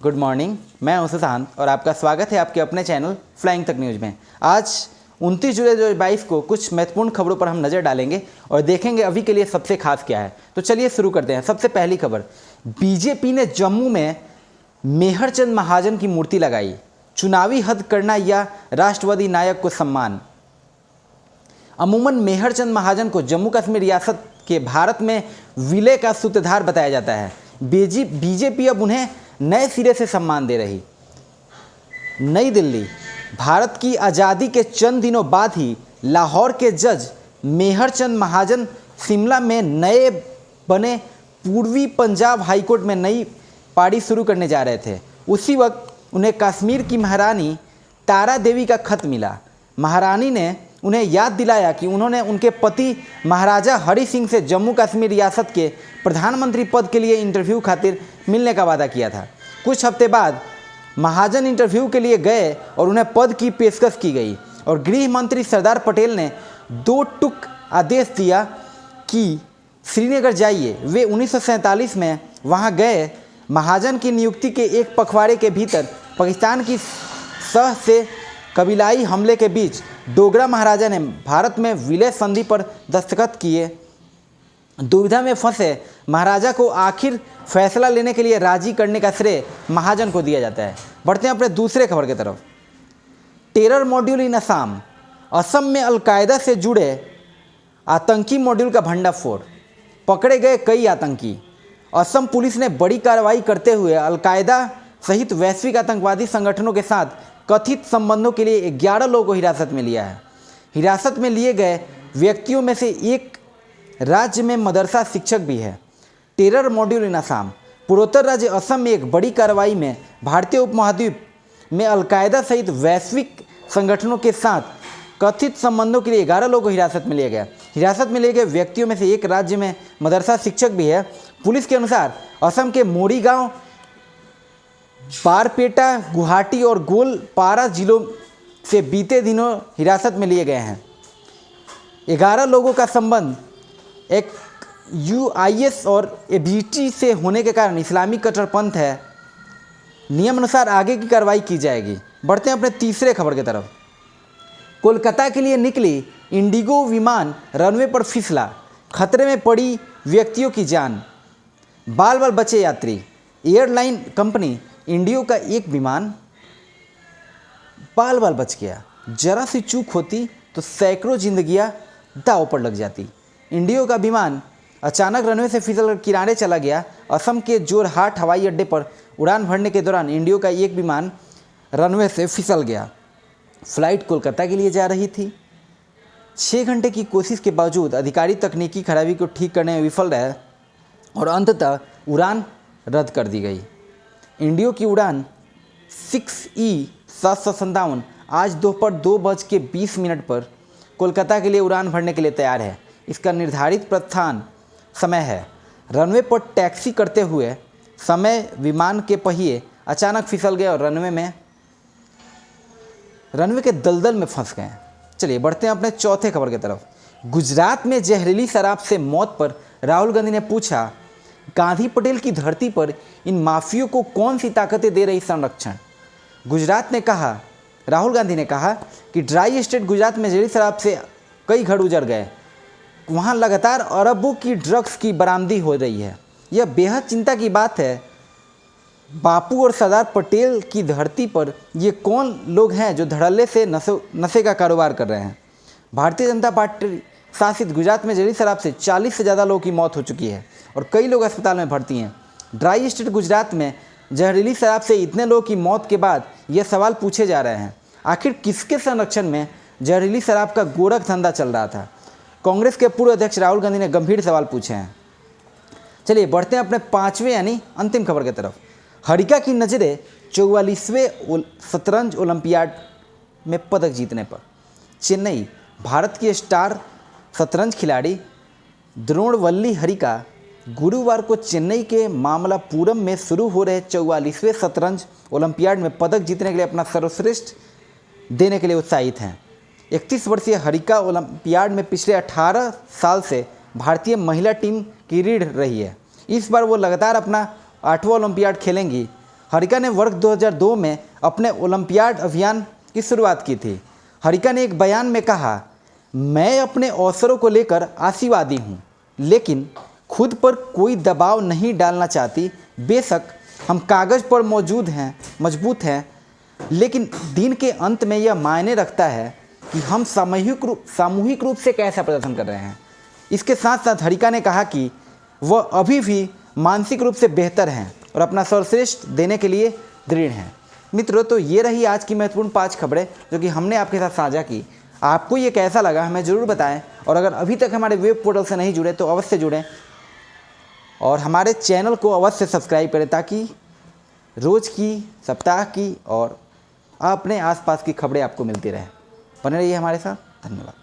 Good morning, मैं हूं सुशांत और आपका स्वागत है आपके अपने चैनल फ्लाइंग तक न्यूज़ में। आज 29 जुलाई 2022 को कुछ महत्वपूर्ण खबरों पर हम नज़र डालेंगे और देखेंगे अभी के लिए सबसे खास क्या है। तो चलिए शुरू करते हैं। सबसे पहली खबर, बीजेपी ने जम्मू में मेहरचंद महाजन की मूर्ति लगाई, चुनावी हद करना या राष्ट्रवादी नायक को सम्मान। अमूमन मेहरचंद महाजन को जम्मू कश्मीर रियासत के भारत में विलय का सूत्रधार बताया जाता है। बीजेपी अब उन्हें नए सिरे से सम्मान दे रही। नई दिल्ली, भारत की आज़ादी के चंद दिनों बाद ही लाहौर के जज मेहरचंद महाजन शिमला में नए बने पूर्वी पंजाब हाईकोर्ट में नई पारी शुरू करने जा रहे थे। उसी वक्त उन्हें कश्मीर की महारानी तारा देवी का खत मिला। महारानी ने उन्हें याद दिलाया कि उन्होंने उनके पति महाराजा हरि सिंह से जम्मू कश्मीर रियासत के प्रधानमंत्री पद के लिए इंटरव्यू खातिर मिलने का वादा किया था। कुछ हफ्ते बाद महाजन इंटरव्यू के लिए गए और उन्हें पद की पेशकश की गई और गृह मंत्री सरदार पटेल ने 2 टूक आदेश दिया कि श्रीनगर जाइए। वे 1947 में वहां गए। महाजन की नियुक्ति के एक पखवाड़े के भीतर पाकिस्तान की सह से कबीलाई हमले के बीच डोगरा महाराजा ने भारत में विलय संधि पर दस्तखत किए। दुविधा में फंसे महाराजा को आखिर फैसला लेने के लिए राजी करने का श्रेय महाजन को दिया जाता है। बढ़ते हैं अपने दूसरे खबर की तरफ। Terror module in Assam, Assam में अलकायदा से जुड़े आतंकी मॉड्यूल का भंडाफोड़, पकड़े गए कई आतंकी। असम पुलिस ने बड़ी कार्रवाई करते हुए अलकायदा सहित वैश्विक आतंकवादी संगठनों के साथ कथित संबंधों के लिए 11 लोगों को हिरासत में लिया है। हिरासत में लिए गए व्यक्तियों में से एक राज्य में मदरसा शिक्षक भी है। टेरर मॉड्यूल इन असम, पूर्वोत्तर राज्य असम में एक बड़ी कार्रवाई में भारतीय उपमहाद्वीप में अलकायदा सहित वैश्विक संगठनों के साथ कथित संबंधों के लिए 11 लोगों को हिरासत में लिया गया। हिरासत में लिए गए व्यक्तियों में से एक राज्य में मदरसा शिक्षक भी है। पुलिस के अनुसार असम के मोरीगांव, बारपेटा, गुवाहाटी और गोलपारा जिलों से बीते दिनों हिरासत में लिए गए हैं। 11 लोगों का संबंध एक UIS और ABT से होने के कारण इस्लामी कट्टरपंथ है। नियम अनुसार आगे की कार्रवाई की जाएगी। बढ़ते हैं अपने तीसरे खबर की तरफ। कोलकाता के लिए निकली इंडिगो विमान रनवे पर फिसला, खतरे में पड़ी व्यक्तियों की जान, बाल बाल बचे यात्री। एयरलाइन कंपनी इंडिगो का एक विमान बाल बाल बच गया। जरा सी चूक होती तो सैकड़ों जिंदगियां दांव पर लग जाती। इंडिगो का विमान अचानक रनवे से फिसलकर किनारे चला गया। असम के जोरहाट हवाई अड्डे पर उड़ान भरने के दौरान इंडिगो का एक विमान रनवे से फिसल गया। फ्लाइट कोलकाता के लिए जा रही थी। 6 घंटे की कोशिश के बावजूद अधिकारी तकनीकी खराबी को ठीक करने में विफल रहे और अंततः उड़ान रद्द कर दी गई। इंडिगो की उड़ान 6E757 आज दोपहर 2:20 पर कोलकाता के लिए उड़ान भरने के लिए तैयार है। इसका निर्धारित प्रस्थान समय है। रनवे पर टैक्सी करते हुए समय विमान के पहिए अचानक फिसल गए और रनवे के दलदल में फंस गए। चलिए बढ़ते हैं अपने चौथे खबर की तरफ। गुजरात में जहरीली शराब से मौत पर राहुल गांधी ने पूछा, गांधी पटेल की धरती पर इन माफियों को कौन सी ताकतें दे रही संरक्षण। राहुल गांधी ने कहा कि ड्राई स्टेट गुजरात में जहरीली शराब से कई घर उजड़ गए। वहाँ लगातार अरबों की ड्रग्स की बरामदी हो रही है। यह बेहद चिंता की बात है। बापू और सरदार पटेल की धरती पर ये कौन लोग हैं जो धड़ल्ले से नशे का कारोबार कर रहे हैं। भारतीय जनता पार्टी शासित गुजरात में जहरीली शराब से 40 से ज़्यादा लोगों की मौत हो चुकी है और कई लोग अस्पताल में भर्ती हैं। ड्राई स्टेट गुजरात में जहरीली शराब से इतने लोगों की मौत के बाद ये सवाल पूछे जा रहे हैं, आखिर किसके संरक्षण में जहरीली शराब का गोरख धंधा चल रहा था। कांग्रेस के पूर्व अध्यक्ष राहुल गांधी ने गंभीर सवाल पूछे हैं। चलिए बढ़ते हैं अपने 5वें यानी अंतिम खबर की तरफ। हरिका की नज़रें 44वें शतरंज ओलंपियाड में पदक जीतने पर। चेन्नई, भारत की स्टार शतरंज खिलाड़ी द्रोणवल्ली हरिका गुरुवार को चेन्नई के मामल्लापुरम में शुरू हो रहे 44वें शतरंज ओलंपियाड में पदक जीतने के लिए अपना सर्वश्रेष्ठ देने के लिए उत्साहित हैं। 31 वर्षीय हरिका ओलंपियाड में पिछले 18 साल से भारतीय महिला टीम की रीढ़ रही है। इस बार वो लगातार अपना 8वां ओलंपियाड खेलेंगी। हरिका ने वर्ष 2002 में अपने ओलंपियाड अभियान की शुरुआत की थी। हरिका ने एक बयान में कहा, मैं अपने अवसरों को लेकर आशावादी हूँ, लेकिन खुद पर कोई दबाव नहीं डालना चाहती। बेशक हम कागज़ पर मजबूत हैं, लेकिन दिन के अंत में यह मायने रखता है कि हम सामूहिक रूप से कैसा प्रदर्शन कर रहे हैं। इसके साथ साथ हरिका ने कहा कि वह अभी भी मानसिक रूप से बेहतर हैं और अपना सर्वश्रेष्ठ देने के लिए दृढ़ हैं। मित्रों, तो ये रही आज की महत्वपूर्ण 5 खबरें जो कि हमने आपके साथ साझा की। आपको ये कैसा लगा हमें ज़रूर बताएं, और अगर अभी तक हमारे वेब पोर्टल से नहीं जुड़े तो अवश्य जुड़ें और हमारे चैनल को अवश्य सब्सक्राइब करें, ताकि रोज़ की, सप्ताह की और अपने आसपास की खबरें आपको मिलती रहें। बने रहिए हमारे साथ। धन्यवाद।